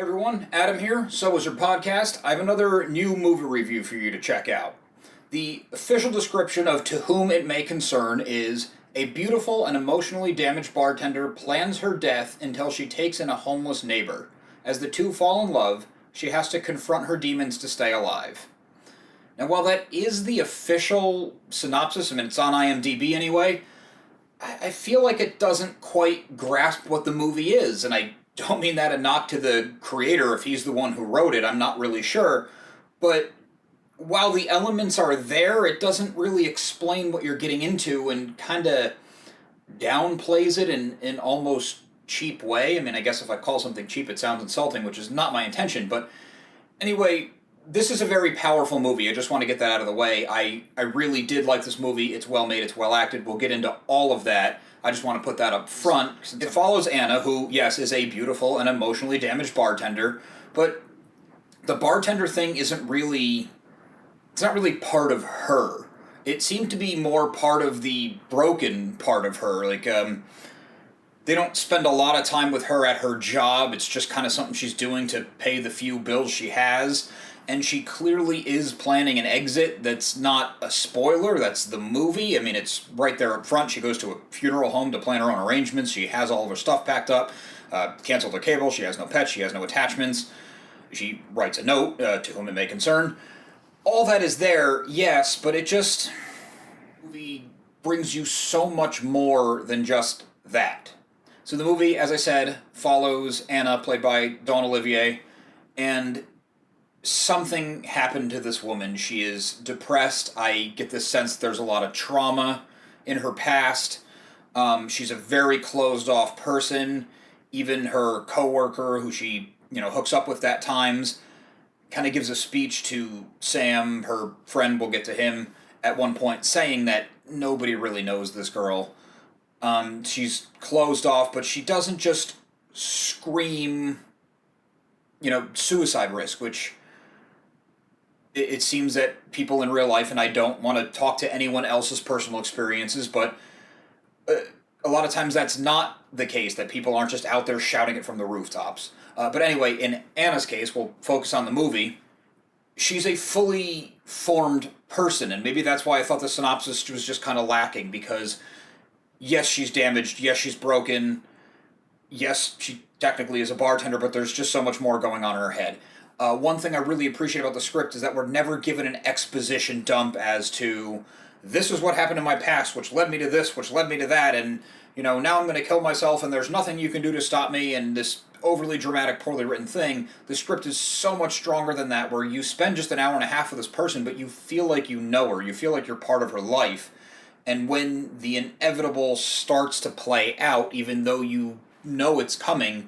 Everyone, Adam here, So Was Your Podcast. I have another new movie review for you to check out. The official description of To Whom It May Concern is, a beautiful and emotionally damaged bartender plans her death until she takes in a homeless neighbor. As the two fall in love, she has to confront her demons to stay alive. Now, while that is the official synopsis, I mean, it's on IMDb anyway, I feel like it doesn't quite grasp what the movie is, and I don't mean that a knock to the creator if he's the one who wrote it, I'm not really sure, but while the elements are there, it doesn't really explain what you're getting into and kind of downplays it in an almost cheap way. I mean, I guess if I call something cheap it sounds insulting, which is not my intention, but anyway, this is a very powerful movie. I just want to get that out of the way. I really did like this movie. It's well made, it's well acted. We'll get into all of that. I just want to put that up front. It follows Anna, who, yes, is a beautiful and emotionally damaged bartender, but the bartender thing isn't really... it's not really part of her. It seemed to be more part of the broken part of her. Like, they don't spend a lot of time with her at her job. It's just kind of something she's doing to pay the few bills she has. And she clearly is planning an exit. That's not a spoiler, that's the movie. I mean, it's right there up front. She goes to a funeral home to plan her own arrangements. She has all of her stuff packed up, canceled her cable, she has no pets, she has no attachments. She writes a note, to whom it may concern. All that is there, yes, but it just... the movie brings you so much more than just that. So the movie, as I said, follows Anna, played by Dawn Olivieri, and something happened to this woman. She is depressed. I get this sense there's a lot of trauma in her past. She's a very closed-off person. Even her coworker, who she, hooks up with at times, kind of gives a speech to Sam, her friend, we'll get to him, at one point, saying that nobody really knows this girl. She's closed off, but she doesn't just scream, suicide risk, which... it seems that people in real life, and I don't want to talk to anyone else's personal experiences, but a lot of times that's not the case, that people aren't just out there shouting it from the rooftops. But anyway, in Anna's case, we'll focus on the movie, she's a fully formed person, and maybe that's why I thought the synopsis was just kind of lacking, because yes, she's damaged, yes, she's broken, yes, she technically is a bartender, but there's just so much more going on in her head. One thing I really appreciate about the script is that we're never given an exposition dump as to, this is what happened in my past, which led me to this, which led me to that, and, now I'm going to kill myself, and there's nothing you can do to stop me, and this overly dramatic, poorly written thing. The script is so much stronger than that, where you spend just an hour and a half with this person, but you feel like you know her, you feel like you're part of her life, and when the inevitable starts to play out, even though you know it's coming,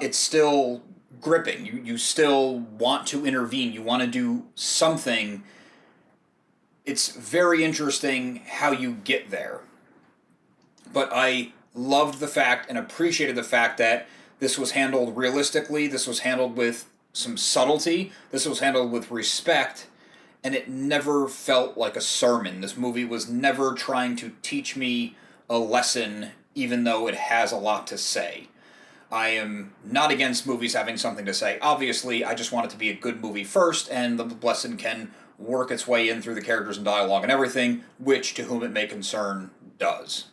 it's still... gripping. You still want to intervene. You want to do something. It's very interesting how you get there. But I loved the fact and appreciated the fact that this was handled realistically, this was handled with some subtlety, this was handled with respect, and it never felt like a sermon. This movie was never trying to teach me a lesson, even though it has a lot to say. I am not against movies having something to say. Obviously, I just want it to be a good movie first, and the lesson can work its way in through the characters and dialogue and everything, which, To Whom It May Concern, does.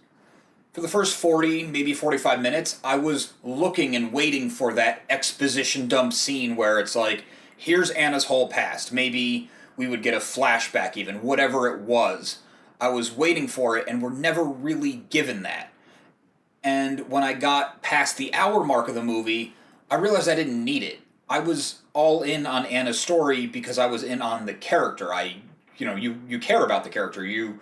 For the first 40, maybe 45 minutes, I was looking and waiting for that exposition dump scene where it's like, here's Anna's whole past. Maybe we would get a flashback even, whatever it was. I was waiting for it, and we're never really given that. And when I got past the hour mark of the movie, I realized I didn't need it. I was all in on Anna's story because I was in on the character. You care about the character. You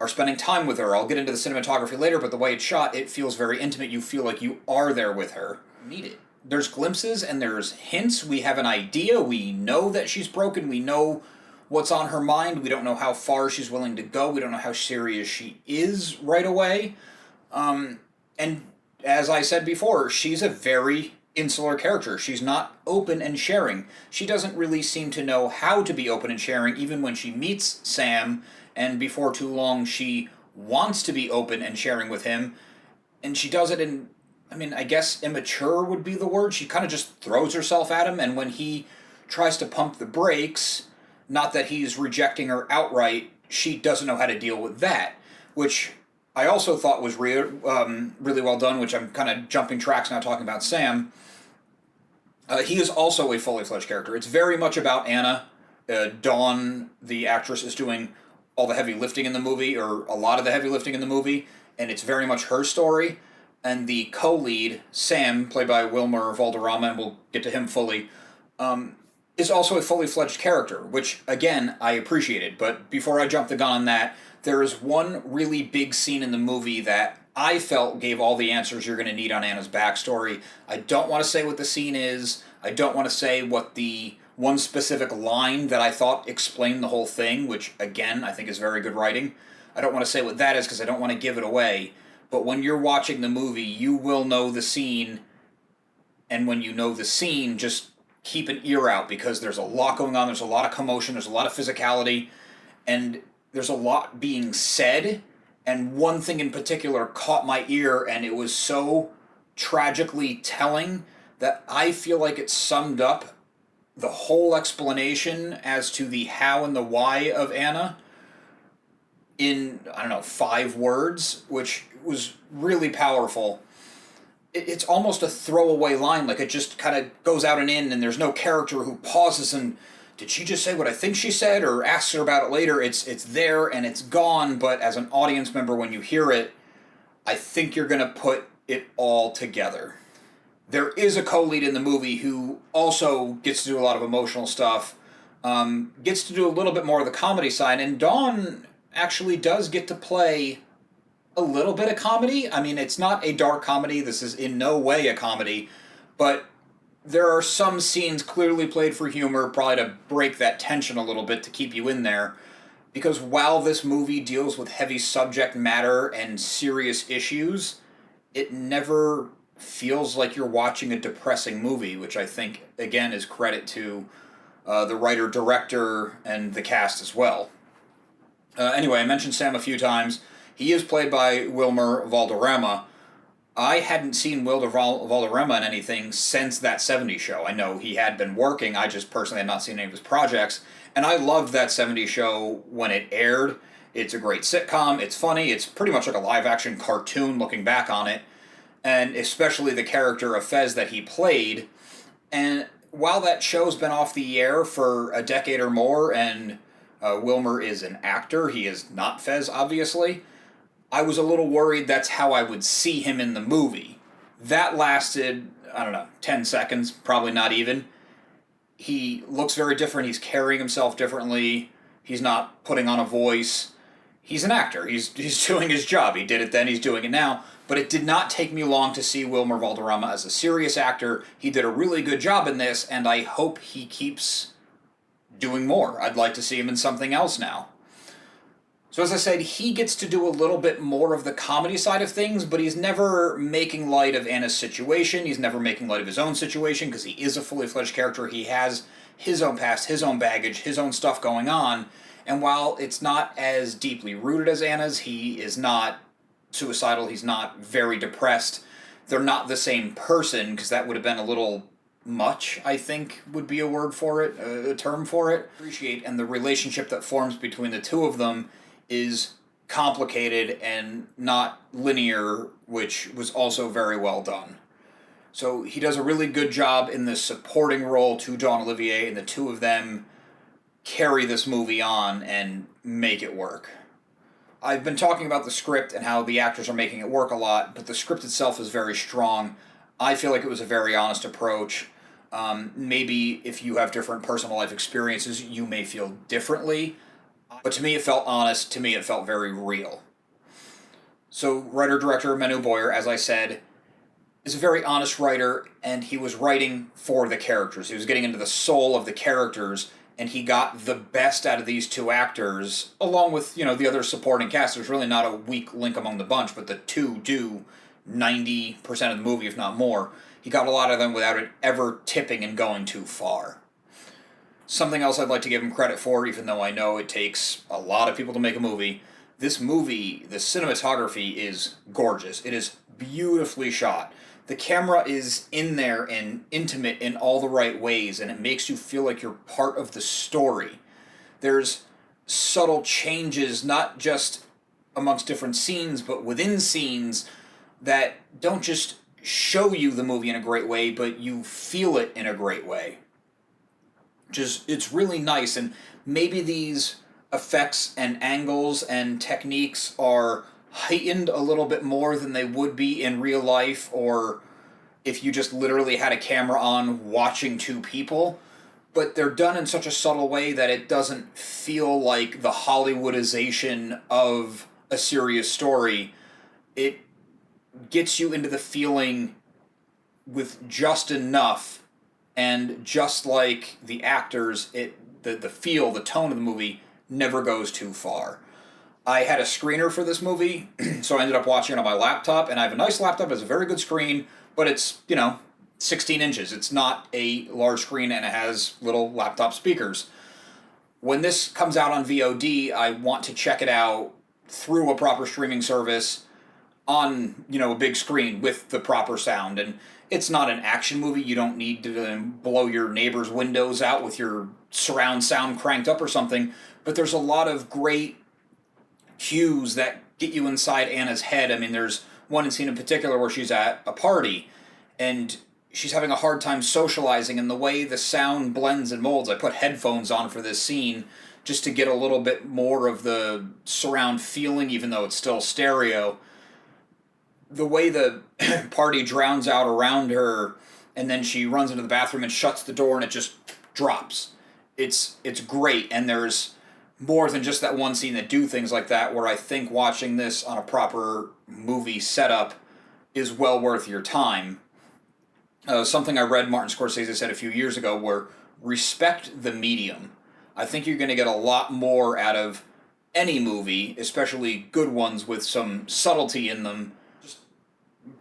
are spending time with her. I'll get into the cinematography later, but the way it's shot, it feels very intimate. You feel like you are there with her. Need it. There's glimpses and there's hints. We have an idea. We know that she's broken. We know what's on her mind. We don't know how far she's willing to go. We don't know how serious she is right away. And as I said before, she's a very insular character. She's not open and sharing. She doesn't really seem to know how to be open and sharing, even when she meets Sam, and before too long she wants to be open and sharing with him, and she does it in I mean, I guess immature would be the word. She kind of just throws herself at him, and when he tries to pump the brakes, not that he's rejecting her outright, she doesn't know how to deal with that, which I also thought was really well done, which I'm kind of jumping tracks now talking about Sam. He is also a fully fledged character. It's very much about Anna. Dawn, the actress, is doing all the heavy lifting in the movie, or a lot of the heavy lifting in the movie, and it's very much her story. And the co-lead, Sam, played by Wilmer Valderrama, and we'll get to him fully, is also a fully fledged character, which, again, I appreciated. But before I jump the gun on that, there is one really big scene in the movie that I felt gave all the answers you're going to need on Anna's backstory. I don't want to say what the scene is. I don't want to say what the one specific line that I thought explained the whole thing, which, again, I think is very good writing. I don't want to say what that is because I don't want to give it away. But when you're watching the movie, you will know the scene. And when you know the scene, just keep an ear out because there's a lot going on. There's a lot of commotion. There's a lot of physicality. And there's a lot being said. And one thing in particular caught my ear, and it was so tragically telling that I feel like it summed up the whole explanation as to the how and the why of Anna in, I don't know, 5 words, which was really powerful. It's almost a throwaway line, like it just kind of goes out and in, and there's no character who pauses and, did she just say what I think she said, or asks her about it later. It's there and it's gone, but as an audience member, when you hear it, I think you're going to put it all together. There is a co-lead in the movie who also gets to do a lot of emotional stuff, gets to do a little bit more of the comedy side, and Dawn actually does get to play a little bit of comedy. I mean, it's not a dark comedy. This is in no way a comedy, but there are some scenes clearly played for humor, probably to break that tension a little bit to keep you in there. Because while this movie deals with heavy subject matter and serious issues, it never feels like you're watching a depressing movie, which I think, again, is credit to the writer, director, and the cast as well. Anyway, I mentioned Sam a few times. He is played by Wilmer Valderrama. I hadn't seen Valderrama in anything since that 70s show. I know he had been working, I just personally had not seen any of his projects, and I loved that 70s show when it aired. It's a great sitcom, it's funny, it's pretty much like a live-action cartoon looking back on it, and especially the character of Fez that he played. And while that show's been off the air for a decade or more, and Wilmer is an actor, he is not Fez, obviously, I was a little worried that's how I would see him in the movie. That lasted, I don't know, 10 seconds, probably not even. He looks very different, he's carrying himself differently, he's not putting on a voice. He's an actor, he's doing his job, he did it then, he's doing it now. But it did not take me long to see Wilmer Valderrama as a serious actor. He did a really good job in this, and I hope he keeps doing more. I'd like to see him in something else now. So as I said, he gets to do a little bit more of the comedy side of things, but he's never making light of Anna's situation. He's never making light of his own situation, because he is a fully fledged character. He has his own past, his own baggage, his own stuff going on. And while it's not as deeply rooted as Anna's, he is not suicidal, he's not very depressed. They're not the same person, because that would have been a little much, I think, would be a word for it, a term for it. Appreciate, and the relationship that forms between the two of them is complicated and not linear, which was also very well done. So he does a really good job in this supporting role to Dawn Olivieri, and the two of them carry this movie on and make it work. I've been talking about the script and how the actors are making it work a lot, but the script itself is very strong. I feel like it was a very honest approach. Maybe if you have different personal life experiences, you may feel differently. But to me, it felt honest. To me, it felt very real. So, writer-director Manu Boyer, as I said, is a very honest writer, and he was writing for the characters. He was getting into the soul of the characters, and he got the best out of these two actors, along with, the other supporting cast. There's really not a weak link among the bunch, but the two do 90% of the movie, if not more. He got a lot of them without it ever tipping and going too far. Something else I'd like to give him credit for, even though I know it takes a lot of people to make a movie. This movie, the cinematography is gorgeous. It is beautifully shot. the camera is in there and intimate in all the right ways, and it makes you feel like you're part of the story. There's subtle changes, not just amongst different scenes, but within scenes that don't just show you the movie in a great way, but you feel it in a great way. It's really nice, and maybe these effects and angles and techniques are heightened a little bit more than they would be in real life, or if you just literally had a camera on watching two people, but they're done in such a subtle way that it doesn't feel like the Hollywoodization of a serious story. It gets you into the feeling with just enough, and just like the actors, the feel, the tone of the movie never goes too far. I had a screener for this movie, so I ended up watching it on my laptop, and I have a nice laptop, it has a very good screen, but it's, 16 inches. It's not a large screen, and it has little laptop speakers. When this comes out on VOD, I want to check it out through a proper streaming service on, a big screen with the proper sound. And it's not an action movie. You don't need to blow your neighbor's windows out with your surround sound cranked up or something, but there's a lot of great cues that get you inside Anna's head. I mean, there's one scene in particular where she's at a party, and she's having a hard time socializing, and the way the sound blends and molds, I put headphones on for this scene just to get a little bit more of the surround feeling, even though it's still stereo. The way the party drowns out around her, and then she runs into the bathroom and shuts the door, and it just drops. It's great, and there's more than just that one scene that do things like that, where I think watching this on a proper movie setup is well worth your time. Something I read Martin Scorsese said a few years ago, where respect the medium. I think you're going to get a lot more out of any movie, especially good ones with some subtlety in them. Just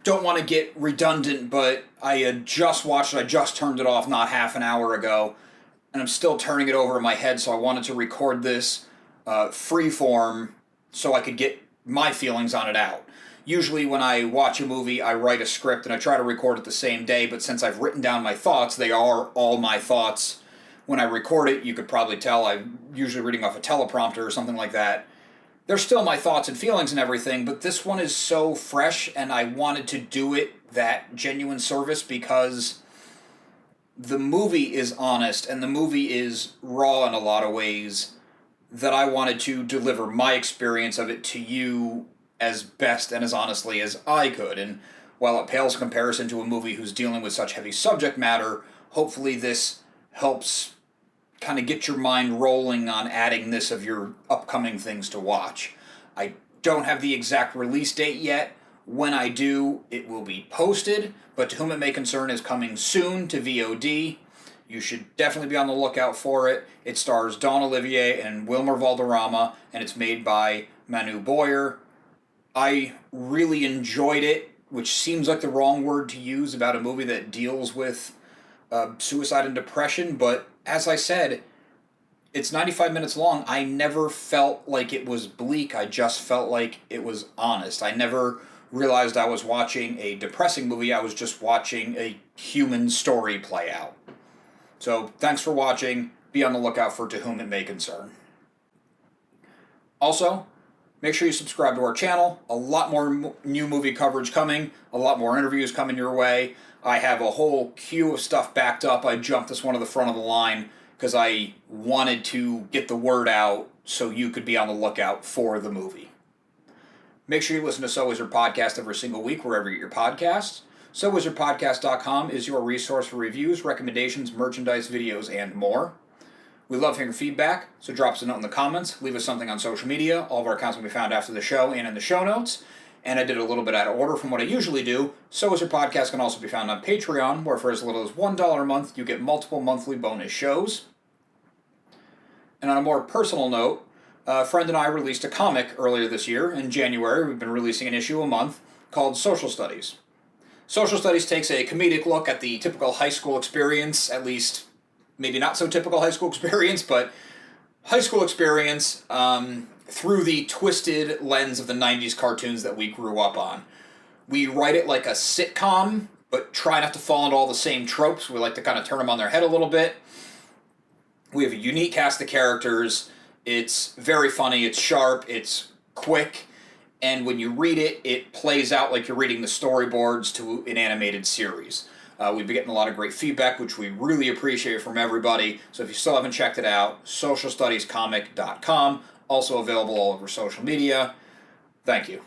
don't want to get redundant, but I had just watched it. I just turned it off not half an hour ago, and I'm still turning it over in my head, so I wanted to record this freeform so I could get my feelings on it out. Usually when I watch a movie, I write a script and I try to record it the same day, but since I've written down my thoughts, they are all my thoughts. When I record it, you could probably tell I'm usually reading off a teleprompter or something like that. They're still my thoughts and feelings and everything, but this one is so fresh, and I wanted to do it that genuine service because the movie is honest and the movie is raw in a lot of ways, that I wanted to deliver my experience of it to you as best and as honestly as I could. And while it pales in comparison to a movie who's dealing with such heavy subject matter, hopefully this helps kind of get your mind rolling on adding this of your upcoming things to watch. I don't have the exact release date yet. When I do, it will be posted, but To Whom It May Concern is coming soon to VOD. You should definitely be on the lookout for it. It stars Dawn Olivieri and Wilmer Valderrama, and it's made by Manu Boyer. I really enjoyed it, which seems like the wrong word to use about a movie that deals with suicide and depression, but as I said, it's 95 minutes long. I never felt like it was bleak. I just felt like it was honest. I never realized I was watching a depressing movie. I was just watching a human story play out. So, thanks for watching. Be on the lookout for To Whom It May Concern. Also, make sure you subscribe to our channel. A lot more new movie coverage coming. A lot more interviews coming your way. I have a whole queue of stuff backed up. I jumped this one to the front of the line because I wanted to get the word out so you could be on the lookout for the movie. Make sure you listen to So Is Your Podcast every single week wherever you get your podcasts. SoIsYourPodcast.com is your resource for reviews, recommendations, merchandise, videos, and more. We love hearing feedback, so drop us a note in the comments, leave us something on social media. All of our accounts will be found after the show and in the show notes. And I did a little bit out of order from what I usually do. So Is Your Podcast can also be found on Patreon, where for as little as $1 a month, you get multiple monthly bonus shows. And on a more personal note, a friend and I released a comic earlier this year. In January, we've been releasing an issue a month called Social Studies. Social Studies takes a comedic look at the typical high school experience, at least maybe not so typical high school experience, but high school experience through the twisted lens of the 90s cartoons that we grew up on. We write it like a sitcom, but try not to fall into all the same tropes. We like to kind of turn them on their head a little bit. We have a unique cast of characters. It's very funny, it's sharp, it's quick, and when you read it, it plays out like you're reading the storyboards to an animated series. We've been getting a lot of great feedback, which we really appreciate from everybody. So if you still haven't checked it out, socialstudiescomic.com, also available all over social media. Thank you.